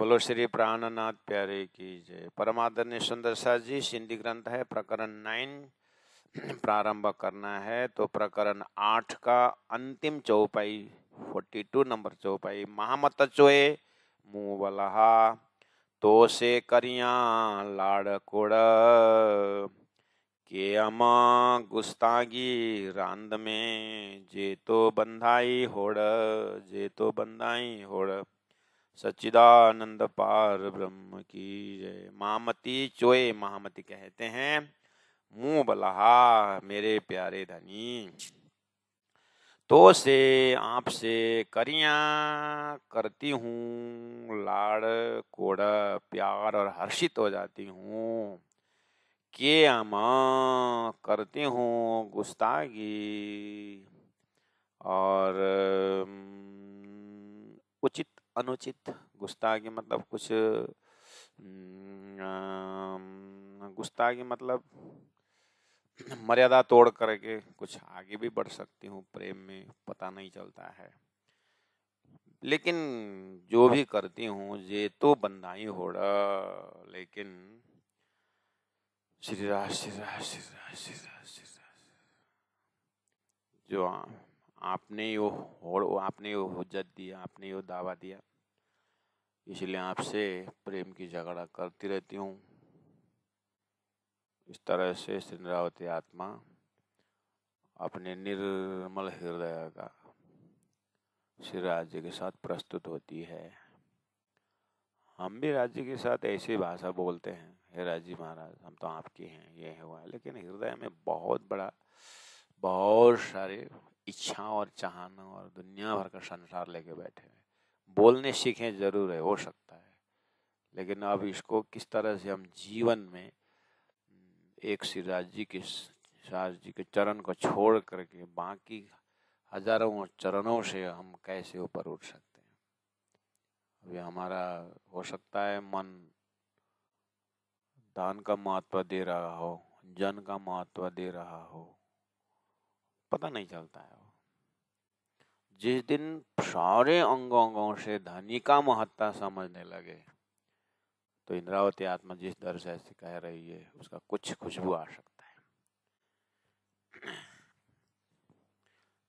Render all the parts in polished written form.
बोलो श्री प्राणनाथ प्यारे की जय। परमादरणीय सुंदर साथ जी, सिंधी ग्रंथ है प्रकरण 9 प्रारंभ करना है। तो प्रकरण 8 का अंतिम चौपाई 42 नंबर चौपाई। महामत चोए मुंह बलहा तो से करिया लाड़ कोड़ के अमा गुस्तागी रांद में जे तो बंधाई होड़ जे तो बंधाई होड़। सच्चिदानंद पार ब्रह्म की जय। महामती चोए, महामती कहते हैं मुंह बलहा मेरे प्यारे धनी, तो से आपसे करिया करती हूँ लाड़ कोड़ प्यार और हर्षित हो जाती हूँ। के अमा करती हूँ गुस्तागी और उचित अनुचित। गुस्तागी मतलब कुछ गुस्तागी मतलब मर्यादा तोड़ करके कुछ आगे भी बढ़ सकती हूँ प्रेम में, पता नहीं चलता है। लेकिन जो भी करती हूँ ये तो बंधाई होड़ा। लेकिन श्री राज श्री राज श्री राज श्री राज श्री राज जो आपने यो हुज्जत दिया, आपने यो दावा दिया, इसलिए आपसे प्रेम की झगड़ा करती रहती हूँ। इस तरह से सिंद्रावती आत्मा अपने निर्मल हृदय का श्री राज्य के साथ प्रस्तुत होती है। हम भी राज्य के साथ ऐसी भाषा बोलते हैं, हे राज्य महाराज हम तो आपके हैं, ये है हुआ, लेकिन हृदय में बहुत सारे इच्छा और चाहना और दुनिया भर का संसार लेके बैठे हैं। बोलने सीखें जरूर है, हो सकता है, लेकिन अब इसको किस तरह से हम जीवन में एक सिराज जी के चरण को छोड़ करके बाकी हजारों चरणों से हम कैसे ऊपर उठ सकते हैं। अभी हमारा हो सकता है मन दान का महत्व दे रहा हो, जन का महत्व दे रहा हो, पता नहीं चलता है। जिस दिन सारे अंगों से धनी का महत्व समझने लगे तो इंद्रावती आत्मा जिस दर से ऐसे कह रही है उसका कुछ खुशबू आ सकता है।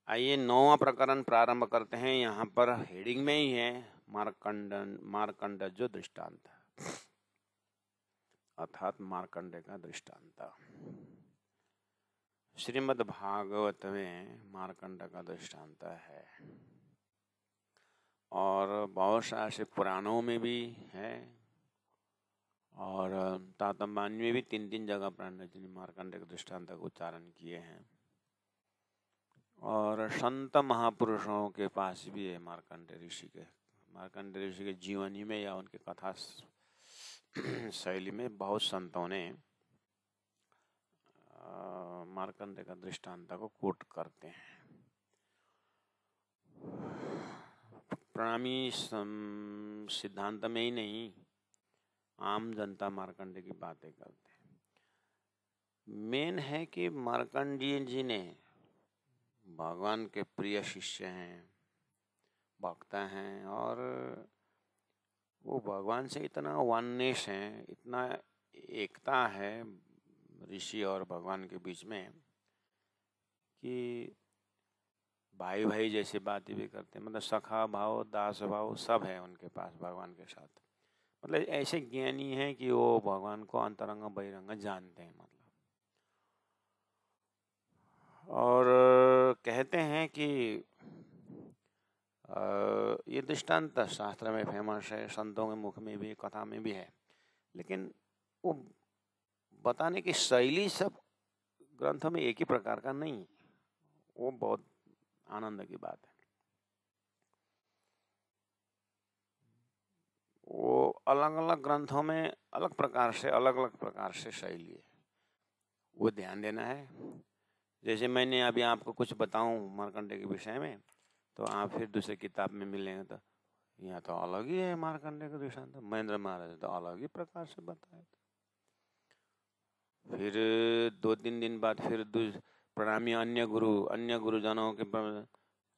आइए 9वां प्रकरण प्रारंभ करते हैं। यहाँ पर हेडिंग में ही है मार्कंड जो दृष्टांत, अर्थात मार्कंडे का दृष्टांत। श्रीमद् भागवत में मार्कंड का दृष्टांत है और बहुत सारे पुराणों में भी है और तातंबानी में भी 3 जगह प्राण जी ने मार्कंडे के दृष्टांत का उच्चारण किए हैं और संत महापुरुषों के पास भी है। मार्कंडे ऋषि के जीवनी में या उनके कथा शैली में बहुत संतों ने मार्कंडे का दृष्टांत को कोट करते हैं। प्रणामी सिद्धांत में ही नहीं, आम जनता मार्कंडे की बातें करते हैं। मेन है कि मार्कंडेय जी ने भगवान के प्रिय शिष्य हैं, भक्त हैं और वो भगवान से इतना वननेस है, इतना एकता है ऋषि और भगवान के बीच में कि भाई भाई जैसे बातें भी करते हैं। मतलब सखा भाव दास भाव सब है उनके पास भगवान के साथ। मतलब ऐसे ज्ञानी है कि वो भगवान को अंतरंग बहिरंग जानते हैं। मतलब और कहते हैं कि ये दृष्टांत शास्त्र में फेमस है, संतों के मुख में भी, कथा में भी है, लेकिन वो बताने की शैली सब ग्रंथों में एक ही प्रकार का नहीं। वो बहुत आनंद की बात है। वो अलग अलग ग्रंथों में अलग प्रकार से शैली है, वो ध्यान देना है। जैसे मैंने अभी आपको कुछ बताऊं मार्कंडे के विषय में, तो आप फिर दूसरे किताब में मिलेंगे तो यहाँ तो अलग ही है मार्कंडे का दृष्टांत। महेंद्र महाराज तो अलग ही प्रकार से बताया था। फिर 2-3 दिन बाद फिर प्रणामी अन्य गुरुजनों के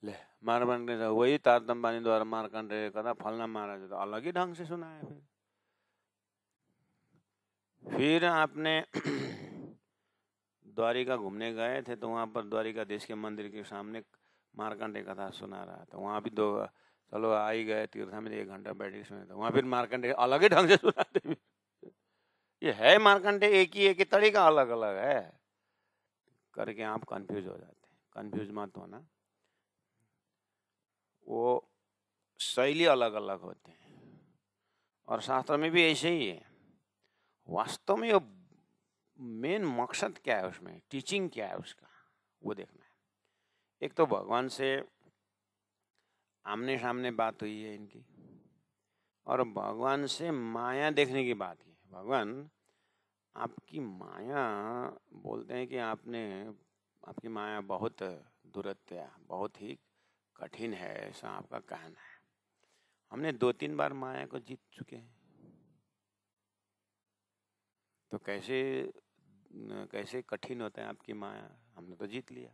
ले मारकंडे से वही तारतम्बानी द्वारा मारकंडे कथा फलना महाराज, तो अलग ही ढंग से सुना है। फिर आपने द्वारिका घूमने गए थे तो वहाँ पर द्वारिकाधीश के मंदिर के सामने मारकंडे कथा सुना रहा था। वहाँ भी दो, चलो आ ही गए तीर्थ में, 1 घंटा बैठ के सुने थे। वहाँ फिर मारकंडे अलग ही ढंग से सुनाते। ये है मारकंडे एक ही तरीका अलग अलग है करके आप कंफ्यूज हो जाते हैं। कंफ्यूज मत होना, वो शैली अलग अलग होते हैं और शास्त्र में भी ऐसे ही है। वास्तव में मेन मकसद क्या है, उसमें टीचिंग क्या है उसका, वो देखना है। एक तो भगवान से आमने सामने बात हुई है इनकी, और भगवान से माया देखने की बात है। भगवान आपकी माया, बोलते हैं कि आपकी माया बहुत दुरत्या, बहुत ही कठिन है, ऐसा आपका कहना है। हमने 2-3 बार माया को जीत चुके हैं, तो कैसे कठिन होता है आपकी माया, हमने तो जीत लिया।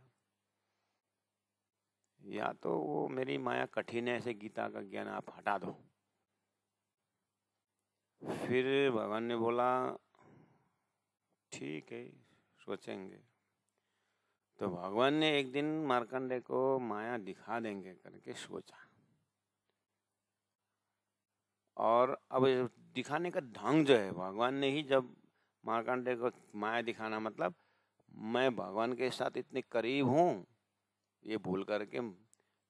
या तो वो मेरी माया कठिन है, ऐसे गीता का ज्ञान आप हटा दो। फिर भगवान ने बोला ठीक है, सोचेंगे। तो भगवान ने एक दिन मार्कंडे को माया दिखा देंगे करके सोचा, और अब दिखाने का ढंग जो है, भगवान ने ही जब मार्कंडे को माया दिखाना, मतलब मैं भगवान के साथ इतने करीब हूँ, ये भूल करके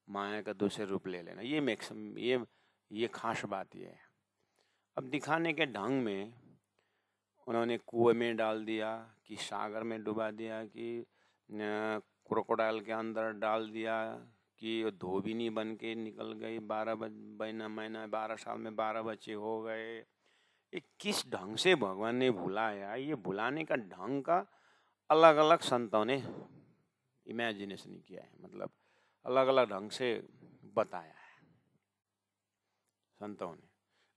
माया का दूसरे रूप ले लेना, ये खास बात ये है। अब दिखाने के ढंग में उन्होंने कुएं में डाल दिया, कि सागर में डुबा दिया, कि क्रोकोडाइल के अंदर डाल दिया, कि धोबिनी बन के निकल गई, 12 साल में 12 बच्चे हो गए। ये किस ढंग से भगवान ने भुलाया, ये भुलाने का ढंग का अलग अलग संतों ने इमेजिनेशन किया है, मतलब अलग अलग ढंग से बताया है संतों ने।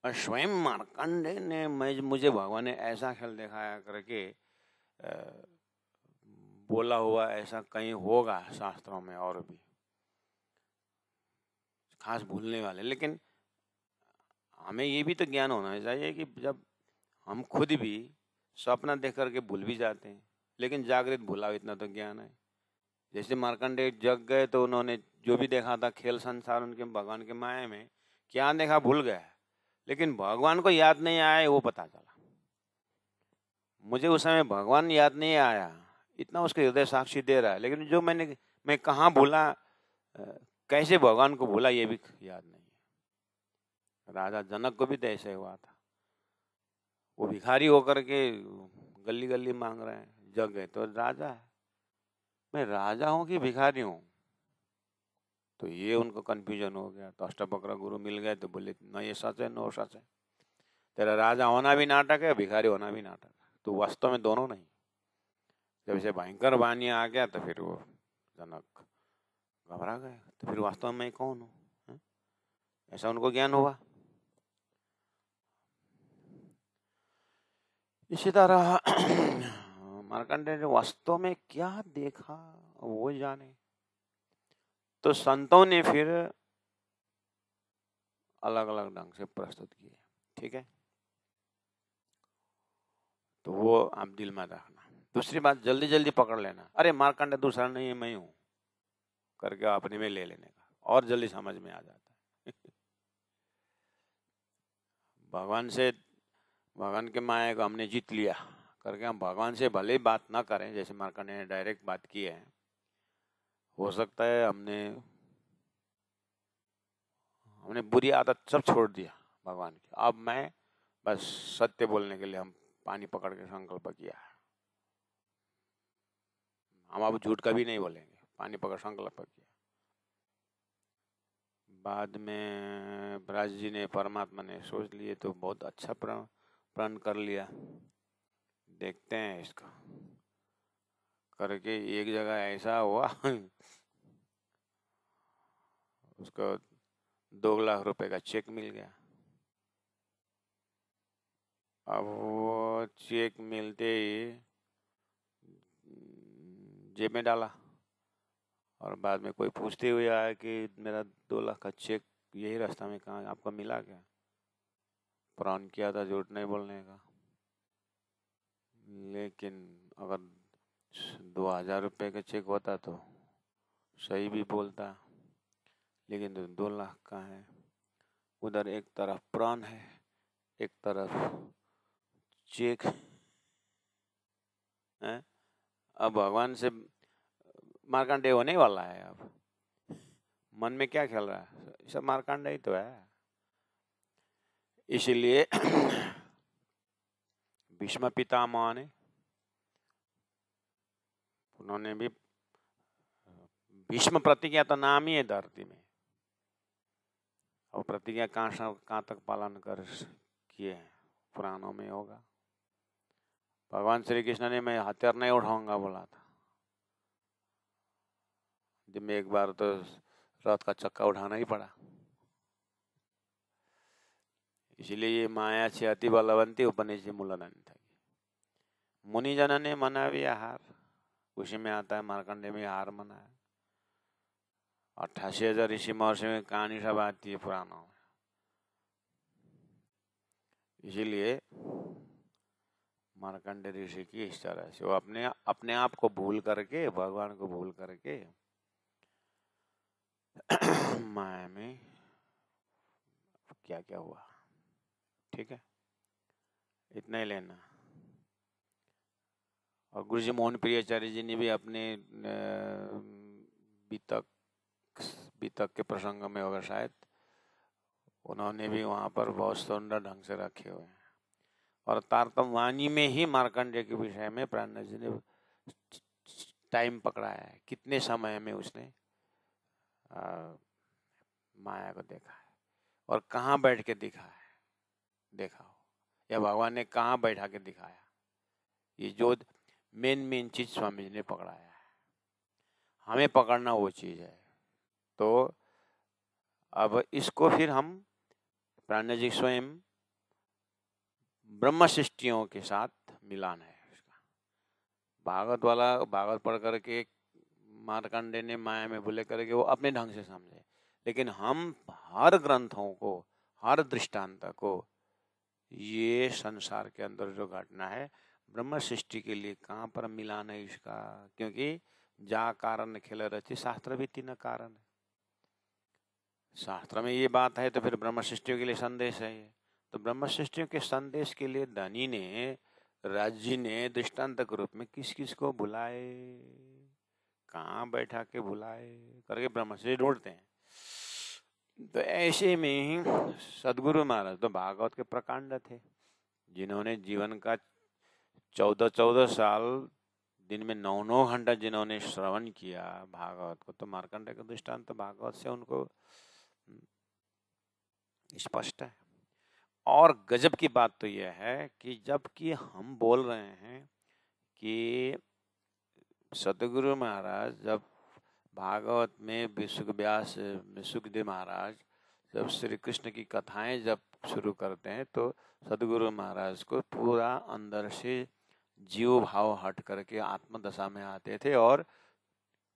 और स्वयं मार्कंडे ने मुझे भगवान ने ऐसा खेल दिखाया करके बोला हुआ ऐसा कहीं होगा शास्त्रों में, और भी खास भूलने वाले। लेकिन हमें ये भी तो ज्ञान होना चाहिए कि जब हम खुद भी सपना देख करके भूल भी जाते हैं, लेकिन जागृत भूला, इतना तो ज्ञान है। जैसे मार्कंडे जग गए तो उन्होंने जो भी देखा था खेल संसार उनके भगवान के माया में, क्या देखा भूल गया, लेकिन भगवान को याद नहीं आया वो पता चला। मुझे उस समय भगवान याद नहीं आया, इतना उसके हृदय साक्षी दे रहा है, लेकिन जो मैं कहाँ भूला, कैसे भगवान को भूला, ये भी याद नहीं है। राजा जनक को भी तो ऐसे हुआ था, वो भिखारी होकर के गली गली मांग रहे हैं, जग गए तो राजा है, मैं राजा हूँ कि भिखारी हूँ, तो ये उनको कंफ्यूजन हो गया। तो अष्टवक्र गुरु मिल गए तो बोले न ये सच है न सच है, तेरा राजा होना भी नाटक है, भिखारी होना भी नाटक है, तो वास्तव में दोनों नहीं। जब इसे भयंकर वाणी आ गया तो फिर वो जनक घबरा गए, तो फिर वास्तव में मैं कौन हूँ, ऐसा उनको ज्ञान हुआ। इसी तरह मार्कंडेय ने वास्तव में क्या देखा वो जाने, तो संतों ने फिर अलग अलग ढंग से प्रस्तुत किए। ठीक है, तो वो आप दिल में रखना। दूसरी बात, जल्दी जल्दी पकड़ लेना, अरे मार्कंडेय दूसरा नहीं है मैं हूं करके अपने में ले लेने का, और जल्दी समझ में आ जाता है। भगवान के माया को हमने जीत लिया करके हम भगवान से भले ही बात ना करें, जैसे मार्कंडेय ने डायरेक्ट बात की है, हो सकता है हमने बुरी आदत सब छोड़ दिया भगवान की, अब मैं बस सत्य बोलने के लिए हम पानी पकड़ के संकल्प किया है, हम अब झूठ कभी नहीं बोलेंगे, पानी पकड़ संकल्प किया। बाद में ब्रज जी ने, परमात्मा ने सोच लिए तो बहुत अच्छा प्रण कर लिया, देखते हैं इसका करके। एक जगह ऐसा हुआ उसको 2 लाख रुपए का चेक मिल गया। अब वो चेक मिलते ही जेब में डाला, और बाद में कोई पूछते हुए आया कि मेरा 2 लाख का चेक यही रास्ता में कहाँ आपको मिला क्या? प्रण किया था झूठ नहीं बोलने का, लेकिन अगर 2000 रुपये का चेक होता तो सही भी बोलता, लेकिन 2 लाख का है। उधर एक तरफ प्राण है, एक तरफ चेक है। अब भगवान से मार्कंडेय होने वाला है। अब मन में क्या खेल रहा है? सब मार्कंडेय तो है। इसीलिए भीष्म पितामह ने, उन्होंने भी भीष्म प्रतिज्ञा तो नाम ही है धरती में, और प्रतिज्ञा कहाँ तक पालन कर किए हैं पुराणों में होगा। भगवान श्री कृष्ण ने मैं हथियार नहीं उठाऊंगा बोला था, जब में एक बार तो रथ का चक्का उठाना ही पड़ा। इसलिए ये माया से अति बलवंती उपनिषद मूलधन था। मुनिजन ने मना भी हार, उसी में आता है मार्कंडे में हार मना है। 88,000 ऋषि महर्षि में कहानी सब आती है पुराणों में। इसीलिए मार्कंडे ऋषि की इस तरह से वो अपने आप को भूल करके, भगवान को भूल करके माया में क्या क्या हुआ। ठीक है, इतना ही लेना। और गुरुजी मोहन प्रियाचार्य जी ने भी अपने बीतक के प्रसंग में होगा शायद, उन्होंने भी वहाँ पर बहुत सुंदर ढंग से रखे हुए हैं। और तारतम वाणी में ही मार्कंडेय के विषय में प्राणनाथ जी ने टाइम पकड़ाया है, कितने समय में उसने माया को देखा है और कहाँ बैठ के देखा हो, या भगवान ने कहाँ बैठा के दिखाया। ये जो मेन चीज स्वामी जी ने पकड़ाया है, हमें पकड़ना वो चीज है। तो अब इसको फिर हम प्राणनाथ जी स्वयं ब्रह्म सृष्टियों के साथ मिलान है इसका। भागवत पढ़ करके मार्कंडेय ने माया में भूले करके वो अपने ढंग से समझे, लेकिन हम हर ग्रंथों को, हर दृष्टांत को, ये संसार के अंदर जो घटना है ब्रह्म सृष्टि के लिए कहाँ पर मिलान है इसका, क्योंकि जा कारण खेल रची शास्त्र भी 3 कारण है। शास्त्र में ये बात है तो फिर ब्रह्म सृष्टि के लिए संदेश है ये। तो ब्रह्म सृष्टि के संदेश के लिए धनी ने, राज्य ने दृष्टांत के रूप में किस किस को बुलाए, कहाँ बैठा के बुलाए करके ब्रह्म सृष्टि ढूंढते हैं। तो ऐसे में ही सदगुरु महाराज तो भागवत के प्रकांड थे, जिन्होंने जीवन का 14 साल दिन में 9 घंटा जिन्होंने श्रवण किया भागवत को, तो मार्कंडेय का दृष्टांत तो भागवत से उनको स्पष्ट है। और गजब की बात तो यह है कि जबकि हम बोल रहे हैं कि सतगुरु महाराज जब भागवत में सुखदेव महाराज जब श्री कृष्ण की कथाएं जब शुरू करते हैं तो सतगुरु महाराज को पूरा अंदर से जीव भाव हट करके आत्मदशा में आते थे और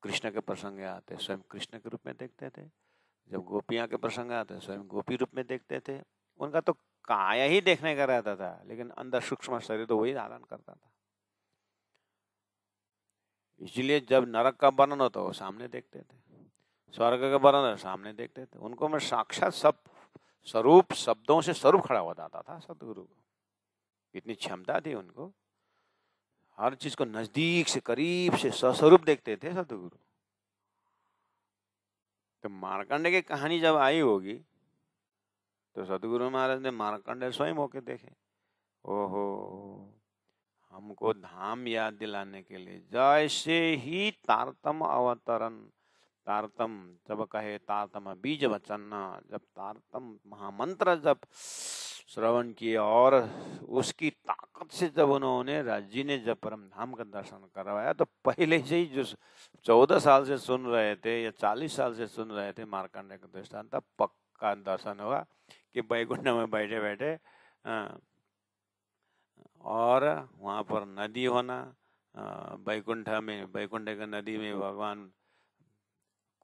कृष्ण के प्रसंग आते स्वयं कृष्ण के रूप में देखते थे। जब गोपियां के प्रसंग आते स्वयं गोपी रूप में देखते थे। उनका तो काया ही देखने का रहता था, लेकिन अंदर सूक्ष्म शरीर तो वही धारण करता था। इसलिए जब नरक का वर्णन होता वो सामने देखते थे, स्वर्ग का वर्णन सामने देखते थे। उनको मैं साक्षात सब स्वरूप शब्दों से स्वरूप खड़ा हो जाता था सतगुरु को। इतनी क्षमता थी उनको, हर चीज को नजदीक से करीब से स्वरूप देखते थे सतगुरु। तो मार्कंडेय की कहानी जब आई होगी तो सतगुरु महाराज ने मार्कंडेय स्वयं होके देखे। ओहो, हमको धाम याद दिलाने के लिए जैसे ही तारतम अवतरण, तारतम जब कहे तारतम बीज वचन, जब तारतम महामंत्र जब श्रवण किया और उसकी ताकत से जब उन्होंने राज्य ने जब परम धाम का दर्शन करवाया, तो पहले से ही जो 14 साल से सुन रहे थे या 40 साल से सुन रहे थे मार्कंडेय का दृष्टांत, पक्का दर्शन होगा कि बैकुंठ में बैठे बैठे और वहाँ पर नदी होना, बैकुंठ का नदी में भगवान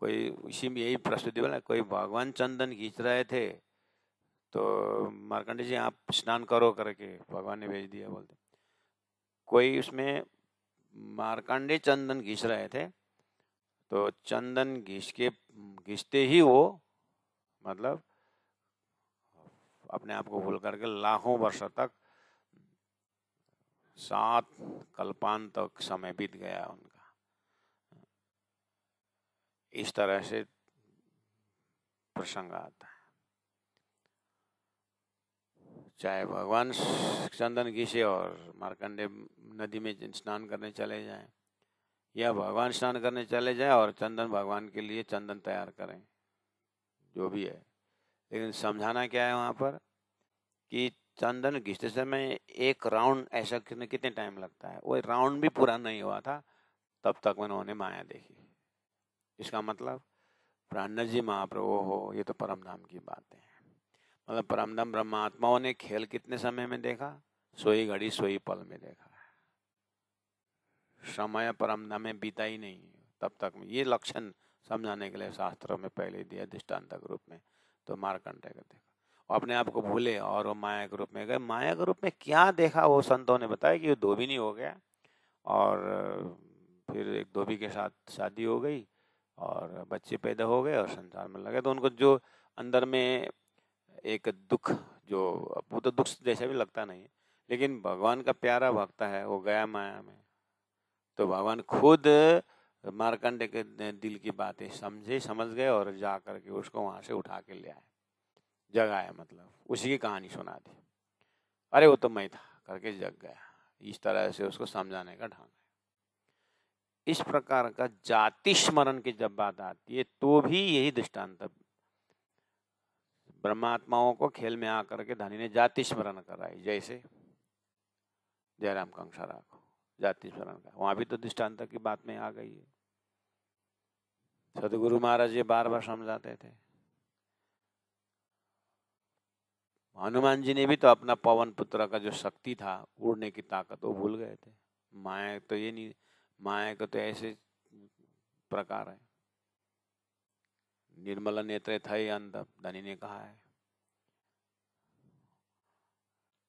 कोई इसी में यही प्रस्तुति बोला, कोई भगवान चंदन खींच रहे थे तो मार्कंडेय जी आप स्नान करो करके भगवान ने भेज दिया बोलते। कोई उसमें मार्कंडेय चंदन घिस रहे थे तो चंदन घिसते ही वो मतलब अपने आप को भूल करके लाखों वर्ष तक 7 कल्पांत तक समय बीत गया उनका। इस तरह से प्रसंग आता है। चाहे भगवान चंदन घिसे और मार्कंडेय नदी में स्नान करने चले जाएं, या भगवान स्नान करने चले जाएं और चंदन भगवान के लिए चंदन तैयार करें, जो भी है। लेकिन समझाना क्या है वहाँ पर कि चंदन घिसते समय एक राउंड ऐसा कितने टाइम लगता है, वो राउंड भी पूरा नहीं हुआ था तब तक उन्होंने माया देखी। इसका मतलब प्राणनाथ जी महाप्रभु हो, ये तो परम धाम की बातें हैं। मतलब परम धाम ब्रह्मात्माओं ने खेल कितने समय में देखा, सोई घड़ी सोई पल में देखा है। समय परम धाम में बीता ही नहीं तब तक में। ये लक्षण समझाने के लिए शास्त्रों में पहले दिया दृष्टांत के रूप में। तो मार्कंडेय को देखा, अपने आप को भूले और वो माया के रूप में गए। माया के रूप में क्या देखा वो संतों ने बताया कि वो धोबी हो गया और फिर एक धोबी के साथ शादी हो गई और बच्चे पैदा हो गए और संसार में लगे। तो उनको जो अंदर में एक दुख, जो वो तो दुख जैसा भी लगता नहीं है, लेकिन भगवान का प्यारा भक्त है, वो गया माया में। तो भगवान खुद मार्कंडेय के दिल की बातें समझ गए और जा करके उसको वहां से उठा के ले आए, जगाया, मतलब उसी की कहानी सुना दी। अरे वो तो मैं था करके जग गया। इस तरह से उसको समझाने का ढंग है। इस प्रकार का जाति स्मरण की जब बात आती है तो भी यही दृष्टांत, ब्रह्मात्माओं को खेल में आकर के धनी ने जाति स्मरण कराई। जैसे जयराम कंसारा को जाति स्मरण का, वहां भी तो दृष्टांत की बात में आ गई है। सदगुरु महाराज जी बार बार समझाते थे। हनुमान जी ने भी तो अपना पवन पुत्र का जो शक्ति था, उड़ने की ताकत, वो भूल गए थे। माया तो ये नहीं, माया का तो ऐसे प्रकार है। निर्मल नेत्र थे अंध, धनी ने कहा है।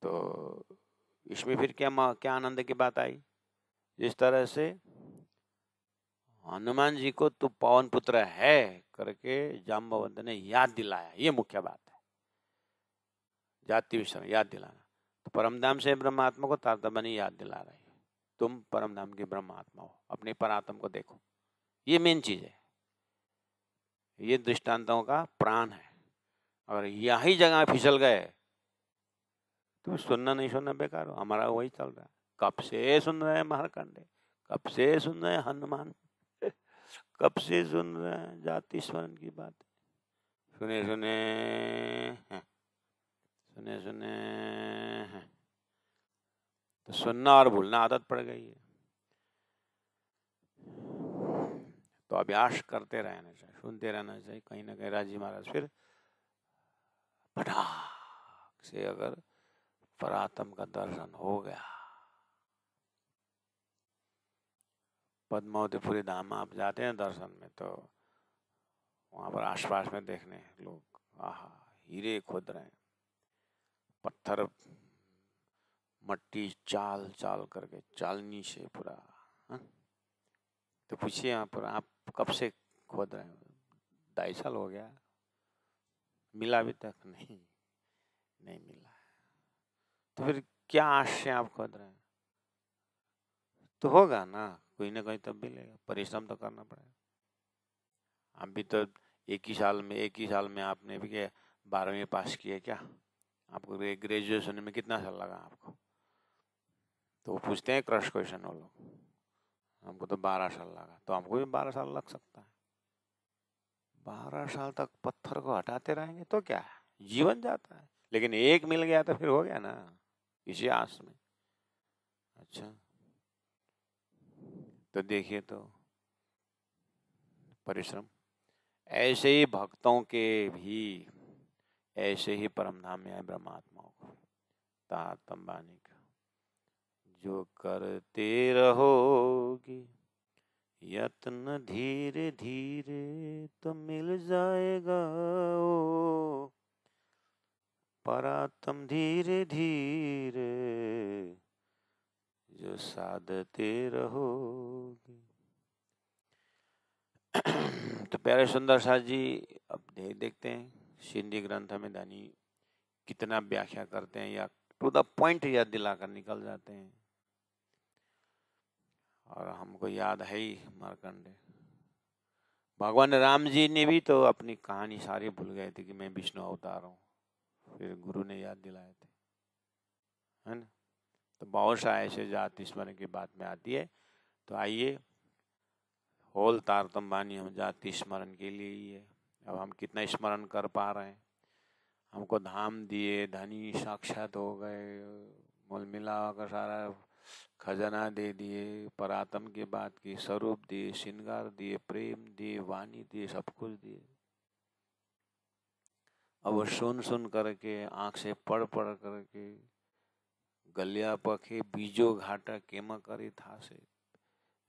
तो इसमें फिर क्या आनंद की बात आई। जिस तरह से हनुमान जी को तू पवन पुत्र है करके जाम्बवंत ने याद दिलाया, ये मुख्य बात है, जाति विषय याद दिलाना। तो परमधाम से ब्रह्मात्मा को तारतम्य याद दिला रही है, तुम परमधाम की ब्रह्मात्मा हो, अपने परात्म को देखो। ये मेन चीज है, ये दृष्टांतों का प्राण है। और यही जगह फिसल गए तो सुनना नहीं सुनना बेकार हो। हमारा वही चल रहा है, कब से सुन रहे हैं मार्कंडेय, कब से सुन रहे हैं हनुमान, कब से सुन रहे हैं जाति स्मरण की बात। सुने सुने हैं, सुने सुने हैं, तो सुनना और भूलना आदत पड़ गई है। तो अभ्यास करते रहना चाहिए, सुनते रहना चाहिए। कहीं ना कहीं राजी महाराज फिर पटाख से अगर परात्म का दर्शन हो गया, पद्मावतीपुरी धाम आप जाते हैं दर्शन में, तो वहां पर आसपास में देखने लोग, आहा, हीरे खोद रहे हैं, पत्थर मट्टी चाल चाल करके, चालनी से पूरा। हा? तो पूछिए यहाँ पर आप कब से खोद रहे हैं? 2.5 साल हो गया, मिला अभी तक नहीं, नहीं मिला। तो फिर क्या आश से आप खोद रहे हैं? तो होगा ना, कोई ना कोई तब मिलेगा, परिश्रम तो करना पड़ेगा। आप भी तो एक ही साल में आपने भी क्या 12वीं पास किए क्या? आपको ग्रेजुएशन में कितना साल लगा आपको? तो वो पूछते हैं क्रश क्वेश्चन वो लोग, हमको तो 12 साल लगा, तो हमको भी 12 साल लग सकता है। 12 साल तक पत्थर को हटाते रहेंगे तो क्या है, जीवन जाता है। लेकिन एक मिल गया तो फिर हो गया ना, इसी आस में। अच्छा, तो देखिए, तो परिश्रम ऐसे ही भक्तों के भी ऐसे ही परमधाम में आए ब्रह्मात्माओं को तातंबानी का, जो करते रहोगी यत्न धीरे धीरे तो मिल जाएगा ओ परातम धीरे धीरे जो साधते रहोगे। तो प्यारे सुंदर साथ जी, अब देखते हैं सिंधी ग्रंथ में दानी कितना व्याख्या करते हैं या टू द पॉइंट याद दिलाकर निकल जाते हैं। और हमको याद है ही मार्कंडे, भगवान राम जी ने भी तो अपनी कहानी सारी भूल गए थे कि मैं विष्णु अवतार हूँ, फिर गुरु ने याद दिलाए थे, है ना। तो बहुत सा ऐसे जाति स्मरण की बात में आती है। तो आइए, होल तारतम बानी हम जाति स्मरण के लिए ही है। अब हम कितना स्मरण कर पा रहे हैं। हमको धाम दिए, धनी साक्षात हो गए, मूल मिला का सारा खजाना दे दिए, परातम की बात की, स्वरूप दिए, श्रृंगार दिए, प्रेम दिए, वाणी दिए, सब कुछ दिए। अब वो सुन सुन करके, आंख से पढ़ पढ़ करके, गलिया पखे बीजो घाटा केम करे था से,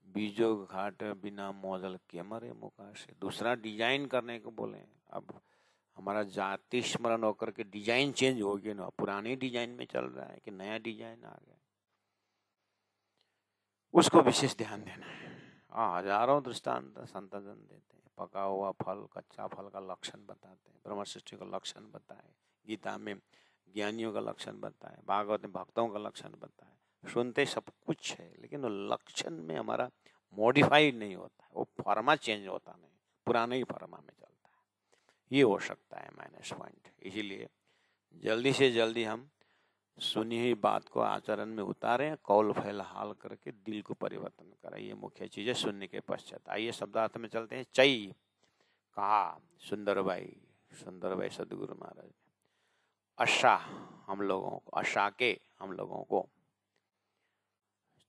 बीजो घाट बिना मौजल केमरे मुका से। दूसरा डिजाइन करने को बोले। अब हमारा जाति स्मरण होकर के डिजाइन चेंज हो गया ना, पुराने डिजाइन में चल रहा है कि नया डिजाइन आ गया, उसको विशेष ध्यान देना है। हजारों दृष्टांत संतजन देते हैं। पका हुआ फल, कच्चा फल का लक्षण बताते हैं, ब्रह्म सृष्टि का लक्षण बताए, गीता में ज्ञानियों का लक्षण बताए, भागवत में भक्तों का लक्षण बताए। सुनते सब कुछ है, लेकिन वो लक्षण में हमारा मॉडिफाइड नहीं होता है, वो फॉर्मा चेंज होता नहीं, पुराने ही फॉर्मा में चलता है। ये हो सकता है माइनस पॉइंट। इसीलिए जल्दी से जल्दी हम सुनी हुई बात को आचरण में उतारें, कौल फैलहाल करके दिल को परिवर्तन करें। ये मुख्य चीज है सुनने के पश्चात। आइए शब्दार्थ में चलते हैं। चई कहा सुंदरबाई सदगुरु महाराज। अशा हम लोगों को, अशा के हम लोगों को।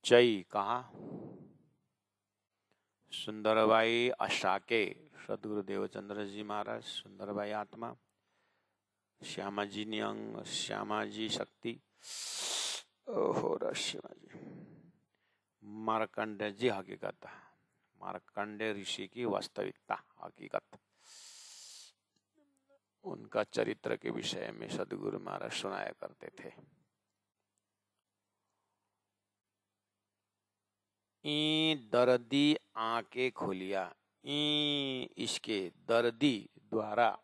चई कहा सुंदरबाई अशा के सदगुरु देवचंद्र जी महाराज, सुंदरबाई आत्मा, श्यामा जी नियंग, श्यामा जी शक्ति, श्यामा जी, मार्कंडे जी हकीकत, मार्कंडे ऋषि की वास्तविकता हकीकत, उनका चरित्र के विषय में सदगुरु महाराज सुनाया करते थे। ई दर्दी आंखें खोलिया, ई इसके दर्दी द्वारा,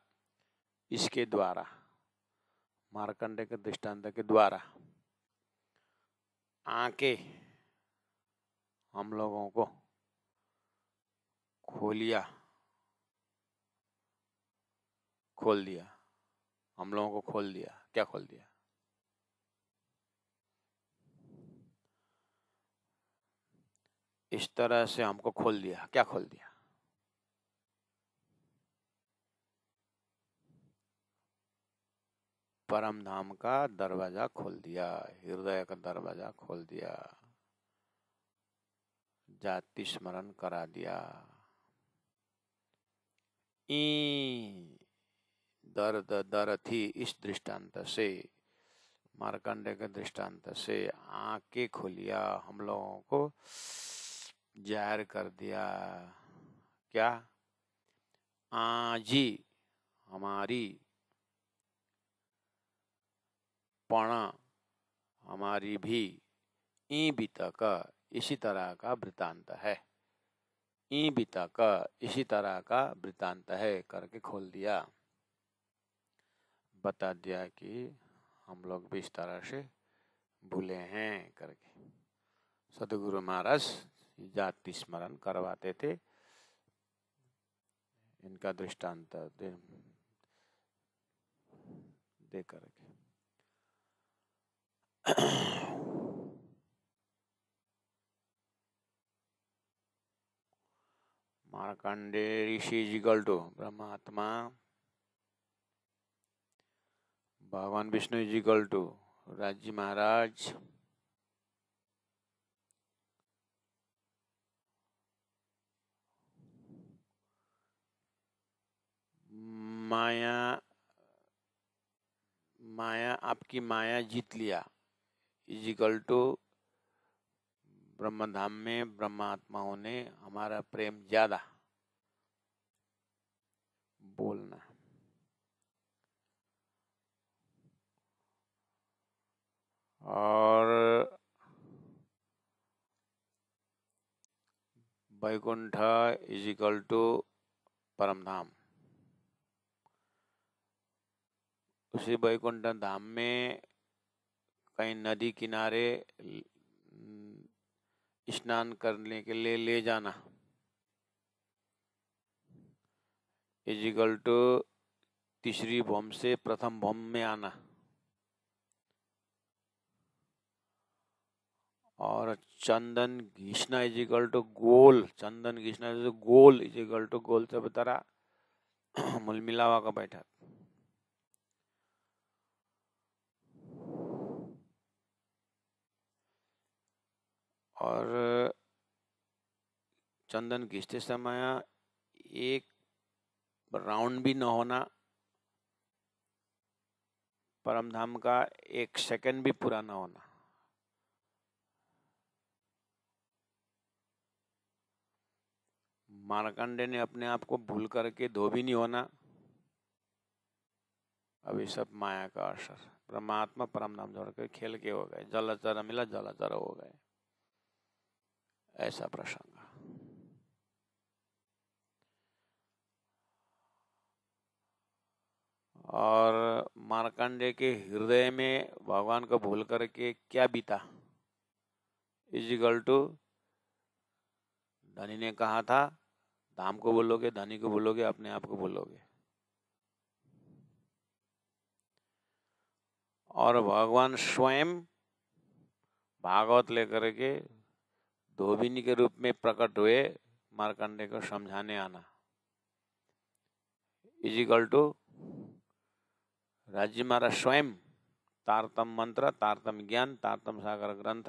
इसके द्वारा, मार्कंडे के दृष्टांत के द्वारा आंखें हम लोगों को खोलिया, खोल दिया, हम लोगों को खोल दिया। क्या खोल दिया? इस तरह से हमको खोल दिया। क्या खोल दिया? परम धाम का दरवाजा खोल दिया, हृदय का दरवाजा खोल दिया, जाति स्मरण करा दिया। ई दर्द दर थी, इस दृष्टांत से, मार्कंडे के दृष्टांत से आंखें खोलिया, हम लोगों को जाहिर कर दिया। क्या? आजी हमारी पण, हमारी भी ई बीता का इसी तरह का वृतांत है, ई बीता का इसी तरह का वृतांत है करके खोल दिया, बता दिया कि हम लोग भी इस तरह से भूले हैं करके। सदगुरु महाराज जाति स्मरण करवाते थे, इनका दृष्टांत दे करके। मार्कंडे ऋषि इक्वल टू ब्रह्मात्मा, भगवान विष्णु इक्वल टू राज्य महाराज, माया, माया आपकी माया जीत लिया इक्वल टू ब्रह्म धाम में ब्रह्मात्माओं ने हमारा प्रेम ज्यादा बोलना। और वैकुंठ इज इक्वल टू परम धाम। उसी वैकुंठ धाम में कहीं नदी किनारे स्नान करने के लिए ले जाना इज इक्वल टू तीसरी भौम से प्रथम भौम में आना। और चंदन घिसना इज इक्वल टू गोल, चंदन घिसना गोल इज इक्वल टू गोल से बतारा मूल मिलावा का बैठक। और चंदन घिसते समय एक राउंड भी न होना, परम धाम का 1 सेकंड भी पूरा न होना। मार्कंडे ने अपने आप को भूल करके धोबी नहीं होना। अभी सब माया का असर, परमात्मा परम धाम जोड़ के खेल के हो गए, जलचर मिला जलचर हो गए, ऐसा प्रसंग। और मार्कंडे के हृदय में भगवान को भूल करके क्या बीता इज इक्वल टू, धनी ने कहा था धाम को बोलोगे, धनी को बोलोगे, अपने आप को बोलोगे। और भगवान स्वयं भागवत लेकर के धोबिनी के रूप में प्रकट हुए, मार्कंडे को समझाने आना इज इक्वल टू राज्य महाराज स्वयं तारतम मंत्र, तारतम ज्ञान, तारतम सागर ग्रंथ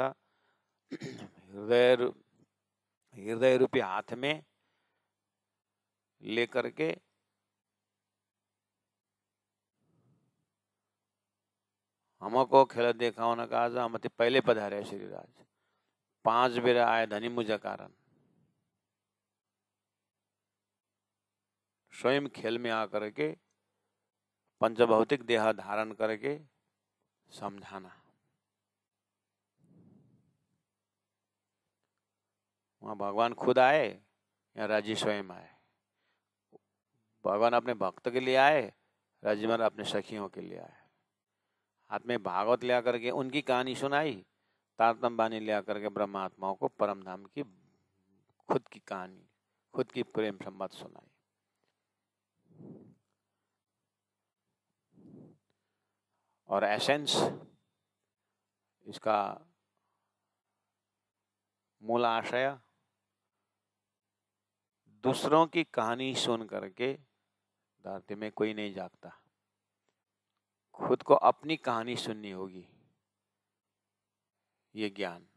हृदय रूपी हाथ में लेकर के हमको खेल देखा होने का आज हम पहले पधारे श्री राज, 5 बेर आए धनी मुझे कारण। स्वयं खेल में आकर के पंचभौतिक देह धारण करके समझाना। वहां भगवान खुद आए या राजी स्वयं आए? भगवान अपने भक्त के लिए आए, राजी महाराज अपने सखियों के लिए आए। हाथ में भागवत ले आकर के उनकी कहानी सुनाई, तारतम बानी ले आकर के ब्रह्मात्माओं को परम धाम की खुद की कहानी, खुद की प्रेम संवाद सुनाई। और एसेंस, इसका मूल आशय, दूसरों की कहानी सुन करके धरती में कोई नहीं जागता, खुद को अपनी कहानी सुननी होगी। ये ज्ञान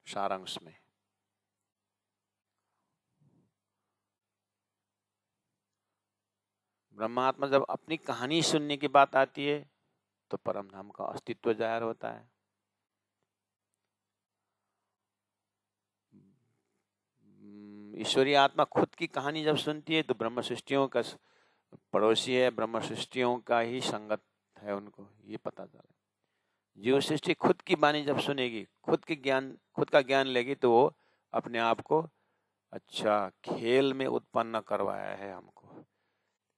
सारांश में ब्रह्मात्मा जब अपनी कहानी सुनने की बात आती है तो परम धाम का अस्तित्व जाहिर होता है। ईश्वरीय आत्मा खुद की कहानी जब सुनती है तो ब्रह्म सृष्टियों का पड़ोसी है, ब्रह्म सृष्टियों का ही संगत है, उनको ये पता चला। जीव सृष्टि खुद की वाणी जब सुनेगी, खुद का ज्ञान लेगी तो वो अपने आप को अच्छा खेल में उत्पन्न करवाया है हमको,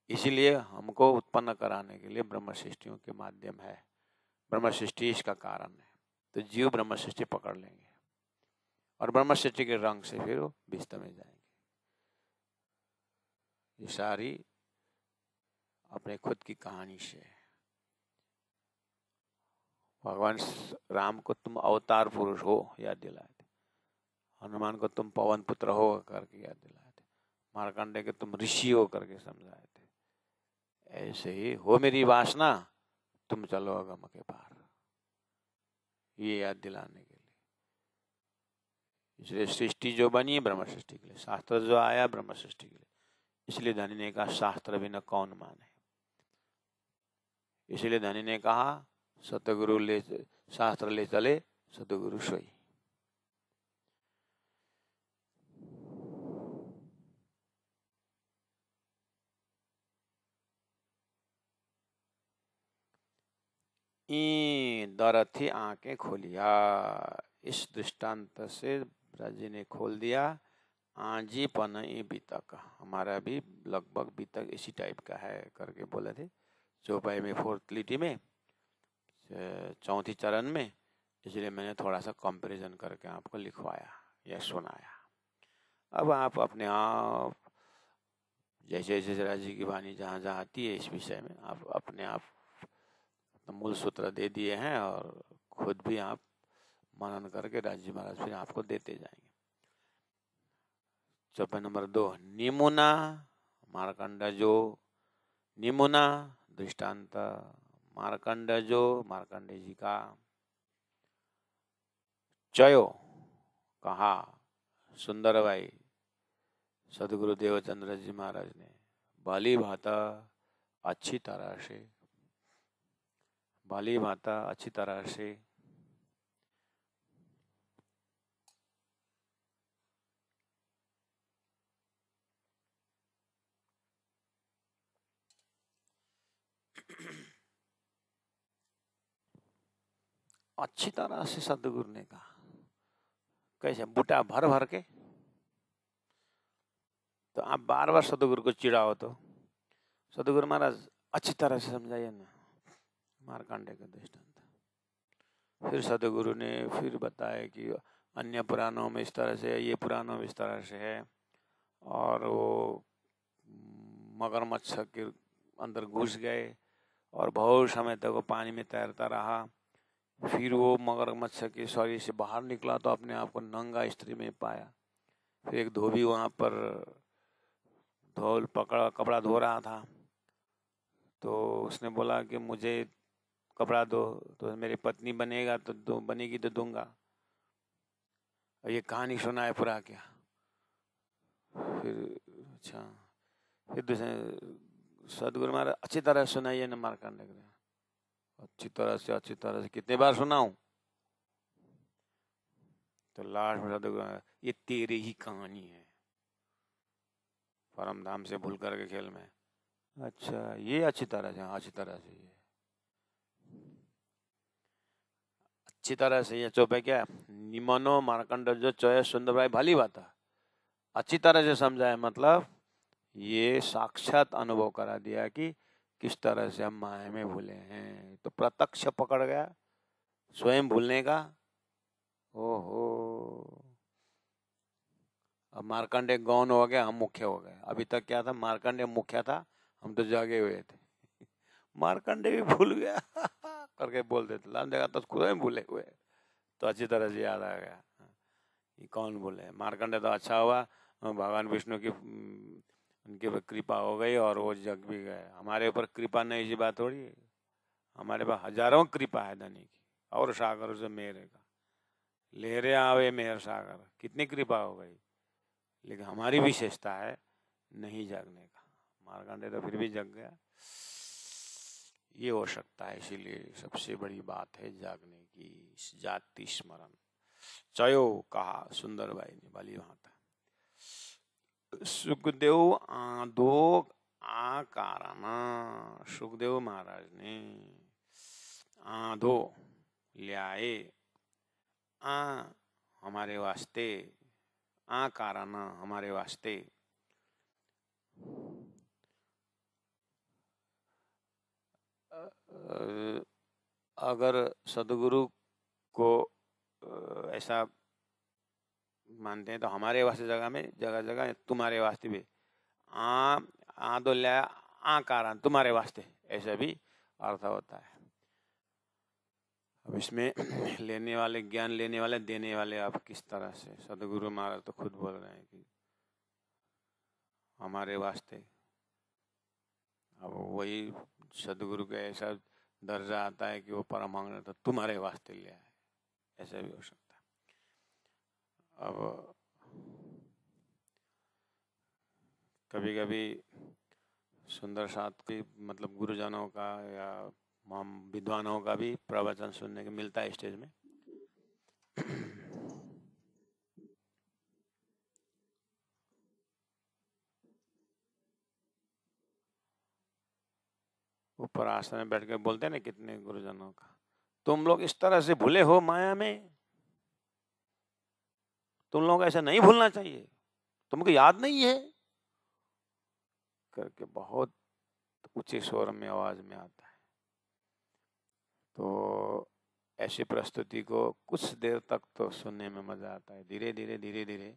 इसीलिए हमको उत्पन्न कराने के लिए ब्रह्म सृष्टियों के माध्यम है, ब्रह्म सृष्टि इसका कारण है। तो जीव ब्रह्म सृष्टि पकड़ लेंगे और ब्रह्म सृष्टि के रंग से फिर वो विस्त में जाएंगे। ये सारी अपने खुद की कहानी से। भगवान राम को तुम अवतार पुरुष हो याद दिलाए थे, हनुमान को तुम पवन पुत्र हो करके याद दिलाए थे, मार्कंडे के तुम ऋषि हो करके समझाए थे। ऐसे ही हो मेरी वासना तुम चलो अगम के पार, ये याद दिलाने के लिए। इसलिए सृष्टि जो बनी है ब्रह्म सृष्टि के लिए, शास्त्र जो आया ब्रह्म सृष्टि के लिए, इसलिए धनी ने कहा शास्त्र बिना कौन माने। इसलिए धनी ने कहा सतगुरु ले शास्त्र ले चले सतगुरु सोई। ई दरथी आंखें खोलिया। इस दृष्टांत से ब्रज जी ने खोल दिया। आजी पन ई बीतक, हमारा भी लगभग बीतक इसी टाइप का है करके बोले थे चौपाई में, फोर्थ लिटी में, चौथी चरण में। इसलिए मैंने थोड़ा सा कंपैरिजन करके आपको लिखवाया या सुनाया। अब आप अपने आप जैसे जैसे राज जी की वाणी जहाँ जहाँ आती है इस विषय में आप अपने आप मूल सूत्र दे दिए हैं और खुद भी आप मनन करके राज जी महाराज फिर आपको देते जाएंगे। चौपाई नंबर 2, निमुना मार्कंडजो। निमुना दृष्टांत मार्कंडजो, मार्कंडे जी का। चयो कहा सुंदर भाई सदगुरु देवचंद्र जी महाराज ने भली भांता अच्छी तरह से, भली भांता अच्छी तरह से अच्छी तरह से सदगुरु ने कहा। कैसे? बूटा भर भर के। तो आप बार बार सदगुरु को चिढ़ाओ तो सदगुरु महाराज अच्छी तरह से समझाइए ना मार्कंडे का दृष्टांत। फिर सदगुरु ने फिर बताया कि अन्य पुराणों में इस तरह से है, ये पुराणों में इस तरह से है, और वो मगरमच्छ के अंदर घुस गए और बहुत समय तक वो पानी में तैरता रहा। फिर वो मगरमच्छ के शरीर से बाहर निकला तो अपने आप को नंगा स्त्री में पाया। फिर एक धोबी वहाँ पर धोल पकड़ा कपड़ा धो रहा था, तो उसने बोला कि मुझे कपड़ा दो, तो मेरी पत्नी बनेगा तो बनेगी तो दूंगा। और ये कहानी सुना है पूरा क्या। फिर अच्छा, फिर दूसरे सदगुरु महाराज अच्छी तरह सुनाइए न मार्कंडे को। अच्छी तरह से कितने बार सुनाऊं? तो लास्ट में सदगुरु ये तेरी ही कहानी है, परम धाम से भूल करके खेल में। अच्छा ये अच्छी तरह से, अच्छी तरह से, ये अच्छी तरह से ये चौपे क्या निमनो मार्कंड जो चौय सुंदर भाई भली बात है। अच्छी तरह से समझाए मतलब ये साक्षात अनुभव करा दिया कि किस तरह से हम माया में भूले हैं। तो प्रत्यक्ष पकड़ गया स्वयं भूलने का। ओहो, अब मार्कंडे गौन हो गया, हम मुख्य हो गए। अभी तक क्या था, मार्कंडे मुख्य था, हम तो जागे हुए थे। मार्कंडे भी भूल गया करके बोल देते, लाम देखा तो खुद ही भूले हुए। तो अच्छी तरह से याद आ गया ये कौन बोले। मार्कंडे तो अच्छा हुआ भगवान विष्णु की उनके ऊपर कृपा हो गई और वो जग भी गए। हमारे ऊपर कृपा नहीं सी बात थोड़ी है, हमारे पास हजारों कृपा है धनी की और सागर से मेरे का लहरे आवे मेहर सागर, कितनी कृपा हो गई। लेकिन हमारी विशेषता है नहीं जागने का। मार्कंडे तो फिर भी जग गया, ये हो सकता है। इसीलिए सबसे बड़ी बात है जागने की, जाति स्मरण। चयो कहा सुंदर भाई ने भली भांता। सुखदेव आदो आकाराना, सुखदेव महाराज ने आधो ले आए आ हमारे वास्ते, आ काराना हमारे वास्ते। अगर सदगुरु को ऐसा मानते हैं तो हमारे वास्ते जगह में जगह जगह तुम्हारे वास्ते भी आ दो लाया आ कारण तुम्हारे वास्ते, ऐसा भी अर्थ होता है। अब इसमें लेने वाले, ज्ञान लेने वाले, देने वाले आप किस तरह से। सदगुरु महाराज तो खुद बोल रहे हैं कि हमारे वास्ते। अब वही सदगुरु का ऐसा दर्जा आता है कि वो परमांग तो तुम्हारे वास्ते ले आए, ऐसा भी हो सकता है। अब कभी कभी सुंदर साथ की मतलब गुरुजनों का या हम विद्वानों का भी प्रवचन सुनने को मिलता है स्टेज में। ऊपर शास्त्र में बैठ के बोलते हैं ना कितने गुरुजनों का, तुम लोग इस तरह से भूले हो माया में, तुम लोग ऐसा नहीं भूलना चाहिए, तुमको याद नहीं है करके बहुत ऊंचे स्वर में आवाज में आता है। तो ऐसी प्रस्तुति को कुछ देर तक तो सुनने में मजा आता है, धीरे धीरे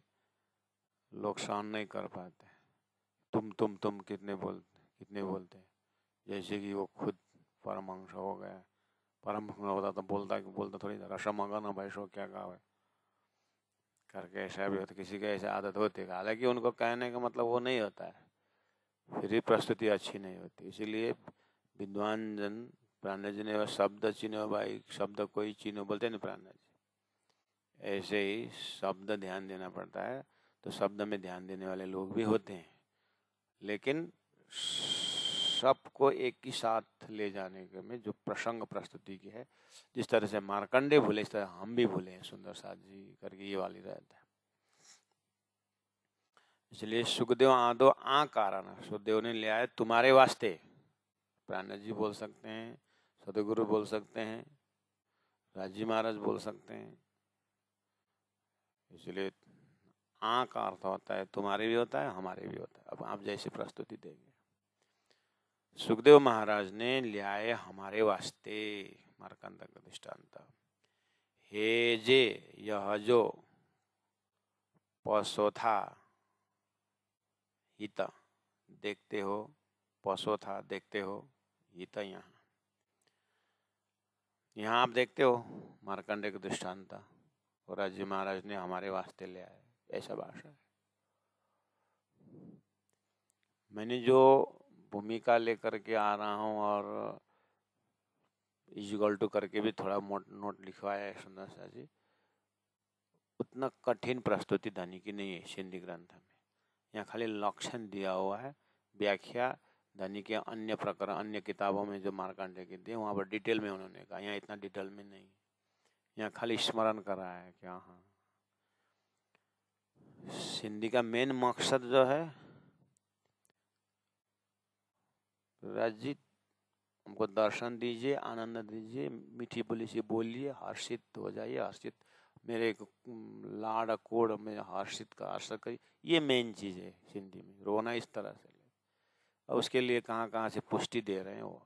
लोग सहन नहीं कर पाते। तुम कितने बोलते हैं, जैसे कि वो खुद परमहंस हो गया। परमहंस होता तो बोलता थोड़ी रसमगन भाई सो क्या कहा है करके, ऐसा भी होता, किसी का ऐसा आदत होती है। हालांकि उनको कहने का मतलब वो नहीं होता है, फिर भी प्रस्तुति अच्छी नहीं होती। इसीलिए विद्वान जन प्राण जी ने शब्द चिन्हो भाई, शब्द कोई चिन्हो बोलते ना प्राण जी, ऐसे ही शब्द ध्यान देना पड़ता है। तो शब्द में ध्यान देने वाले लोग भी होते हैं, लेकिन सबको एक ही साथ ले जाने के में जो प्रसंग प्रस्तुति की है, जिस तरह से मार्कंडे भूले इस तरह हम भी भूले हैं सुंदर साथ जी करके, ये वाली रहता है। इसलिए सुखदेव आदो आ कारण, सुखदेव ने लिया है तुम्हारे वास्ते। प्राण जी बोल सकते हैं, सदगुरु बोल सकते हैं, राजी महाराज बोल सकते हैं। इसलिए आ का अर्थ होता है तुम्हारे भी होता है, हमारे भी होता है। अब आप जैसी प्रस्तुति देंगे, सुखदेव महाराज ने लिया है हमारे वास्ते मार्कंड का दृष्टांत। हे जे यह जो पशोथा हित, देखते हो, पशोथा देखते हो, हित यहाँ आप देखते हो मार्कंडे का दृष्टांत, और राजी महाराज ने हमारे वास्ते ले आए, ऐसा भाषा है। मैंने जो भूमिका लेकर के आ रहा हूँ और इक्वल टू करके भी थोड़ा नोट लिखवाया है सुंदर सा जी, उतना कठिन प्रस्तुति धनी की नहीं है सिंधी ग्रंथ में। यहाँ खाली लक्षण दिया हुआ है, व्याख्या धनी के अन्य प्रकार अन्य किताबों में जो मार्कंडे की दी वहाँ पर डिटेल में उन्होंने कहा, यहाँ इतना डिटेल में नहीं, यहाँ खाली स्मरण कर रहा है क्या। हाँ, सिंधी का मेन मकसद जो है, राज जी हमको दर्शन दीजिए, आनंद दीजिए, मीठी बोली से बोलिए, हर्षित हो जाइए, हर्षित मेरे लाड़ कोड़ में हर्षित का हर्षित करिए, ये मेन चीज़ है सिंधी में। रोना इस तरह से, और उसके लिए कहाँ से पुष्टि दे रहे हैं वो।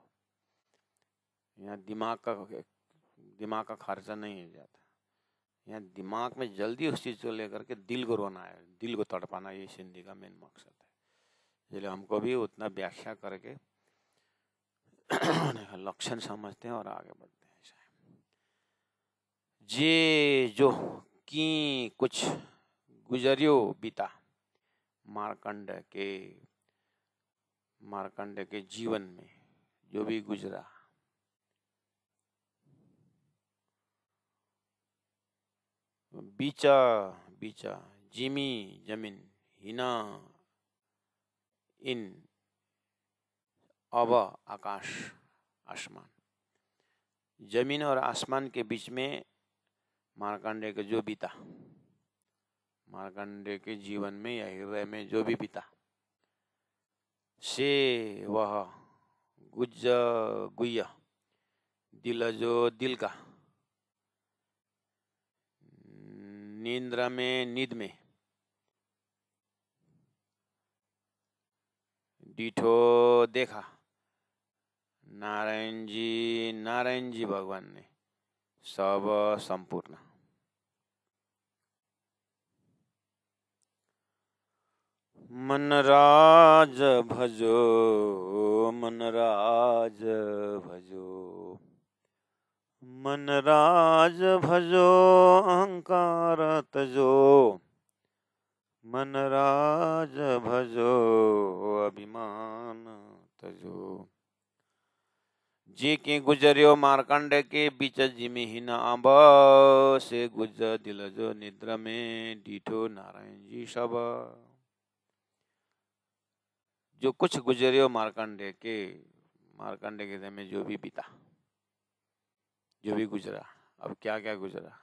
यहाँ दिमाग का खर्चा नहीं है जाता, यहाँ दिमाग में जल्दी उस चीज़ को लेकर के दिल को रोना है, दिल को तड़पाना, ये सिंधी का मेन मकसद है। इसलिए हमको भी उतना व्याख्या करके लक्षण समझते हैं और आगे बढ़ते हैं। जे जो की कुछ गुजरियो बीता, मार्कंड के जीवन में जो भी गुजरा, बीचा जिमी जमीन, हिना इन अब आकाश आसमान, जमीन और आसमान के बीच में मार्कंडे के जो बीता, मार्कंडे के जीवन में या हृदय में जो भी बीता, से वह गुय्या दिल, जो दिल का नींद में डीठो देखा नारायण जी भगवान ने सब संपूर्ण। मनराज भजो, मनराज भजो, मनराज भजो, अहंकार तजो, मनराज भजो, अभिमान तजो। जे के गुजरियो मार्कंडे के बीच जिमी हिना अंब, से गुजर दिल जो निद्रा में डीठो नारायण जी सब। जो कुछ गुजरियो मार्कंडे के में जो भी बीता, जो भी गुजरा। अब क्या क्या गुजरा,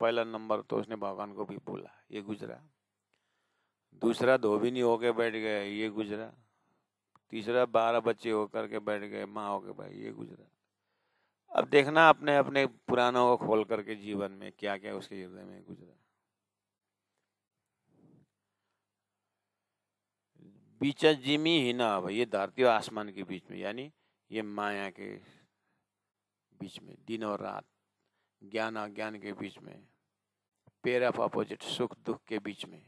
पहला नंबर तो उसने भगवान को भी बोला, ये गुजरा। दूसरा धोबी नहीं होके बैठ गया, ये गुजरा। तीसरा 12 बच्चे होकर के बैठ गए, माँ हो के भाई ये गुजरा। अब देखना अपने अपने पुराणों को खोल करके जीवन में क्या क्या उसके हृदय में गुजरा। बीच जिमी ही ना, ये धरती और आसमान के बीच में, यानी ये माया के बीच में, दिन और रात, ज्ञान अज्ञान के बीच में, पेयर ऑफ अपोजिट, सुख दुख के बीच में,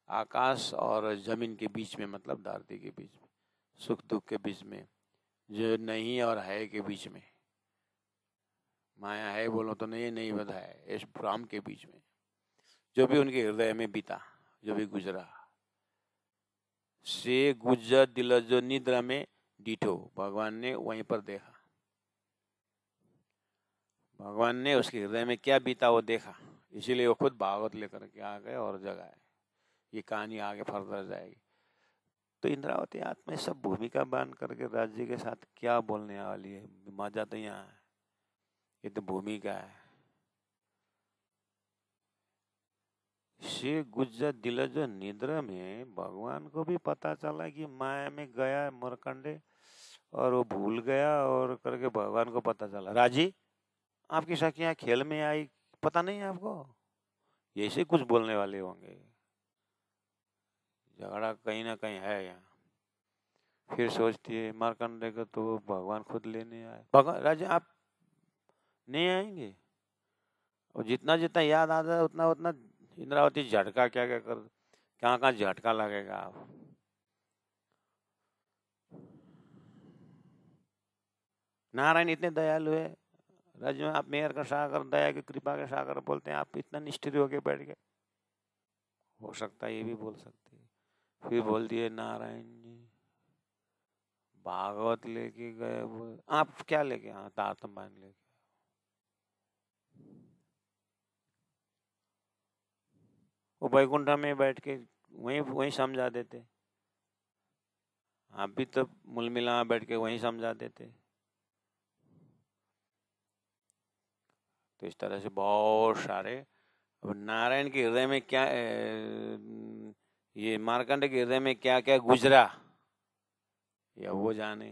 आकाश और जमीन के बीच में, मतलब धरती के बीच में, सुख दुख के बीच में, जो नहीं और है के बीच में, माया है बोलो तो नहीं बता है, इस भ्रम के बीच में, जो भी उनके हृदय में बीता, जो भी गुजरा, से गुजर दिल जो निद्रा में डीठो, भगवान ने वहीं पर देखा, भगवान ने उसके हृदय में क्या बीता वो देखा, इसीलिए वो खुद भागवत लेकर के आ गए और जगाए। ये कहानी आगे फर्दर जाएगी। तो इंद्रावती आत्मा सब भूमिका बांध करके राज्य के साथ क्या बोलने वाली है, मजा तो यहाँ है, ये तो भूमिका है। से गुजर दिल जो निद्रा में, भगवान को भी पता चला कि माया में गया मरकंडे और वो भूल गया, और करके भगवान को पता चला, राजी आपकी सखियां खेल में आई, पता नहीं आपको, ऐसे कुछ बोलने वाले होंगे, झगड़ा कहीं ना कहीं है यहाँ। फिर सोचती है मारकंडे को तो भगवान खुद लेने आए, भगवान राजा आप नहीं आएंगे, और जितना जितना याद आता है उतना उतना इंद्रावती झटका क्या क्या कर, कहाँ कहाँ झटका लगेगा आप। नारायण इतने दयालु है, राज्य में आप मेयर का सागर, दया की कृपा के सागर बोलते हैं, आप इतना निष्ठुर होके बैठ गए, हो सकता है ये भी बोल सकते हैं। फिर बोल दिए नारायण जी भागवत लेके गए, आप क्या लेके, हाँ तारतम्बान लेके, वो बैकुंठ में बैठ के वहीं वहीं समझा देते, आप भी तो मूल मिला बैठ के वहीं समझा देते। तो इस तरह से बहुत सारे, अब नारायण के हृदय में क्या, ये मार्कंड के हृदय में क्या क्या गुजरा या वो जाने।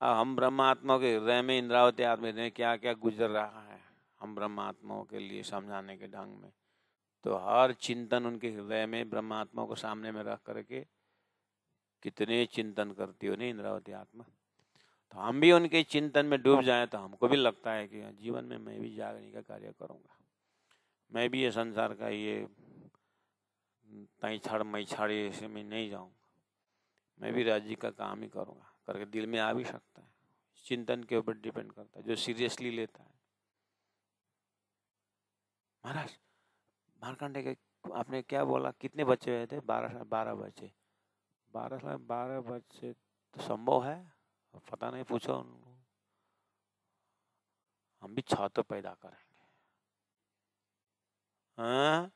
अब हम ब्रह्मात्माओं के हृदय में, इंद्रावती आत्मा में क्या क्या गुजर रहा है, हम ब्रह्मात्माओं के लिए समझाने के ढंग में। तो हर चिंतन उनके हृदय में ब्रह्मात्मा को सामने में रख करके कितने चिंतन करती हो नहीं इंद्रावती आत्मा। तो हम भी उनके चिंतन में डूब जाएं तो हमको भी लगता है कि जीवन में मैं भी जागने का कार्य करूंगा, मैं भी ये संसार का ये ताई छाड़ मई छाड़ी ऐसे में नहीं जाऊंगा, मैं भी राज्य का काम ही करूंगा करके दिल में आ भी सकता है। चिंतन के ऊपर डिपेंड करता है, जो सीरियसली लेता है। महाराज मारकंडे के आपने क्या बोला, कितने बच्चे हुए थे? 12 बच्चे, 12 बच्चे तो संभव है, पता नहीं, पूछो उनको। हम भी 6 तो पैदा करेंगे, हाँ?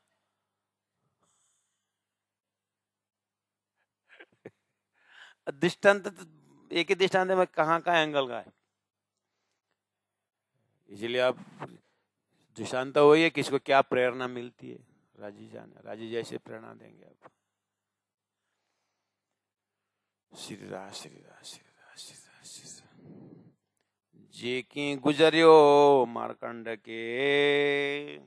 दृष्टांत तो एक ही दृष्टांत में कहाँ का एंगल का है, इसलिए आप दृष्टांत वही है, किसको क्या प्रेरणा मिलती है, राजी जाने, राजी जैसे प्रेरणा देंगे आप। श्री राम श्री राम श्री राम श्री राम श्री राम। जे की गुजरियो मारकंड के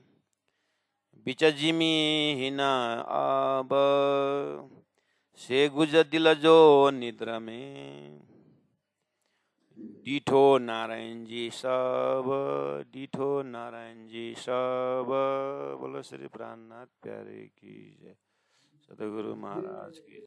बिच जिमी हिना अब, से गुजर दिल जो निद्रा में, डीठो नारायण जी सब, डीठो नारायण जी सब। बोलो श्री प्राणनाथ प्यारे की जय, सतगुरु महाराज की।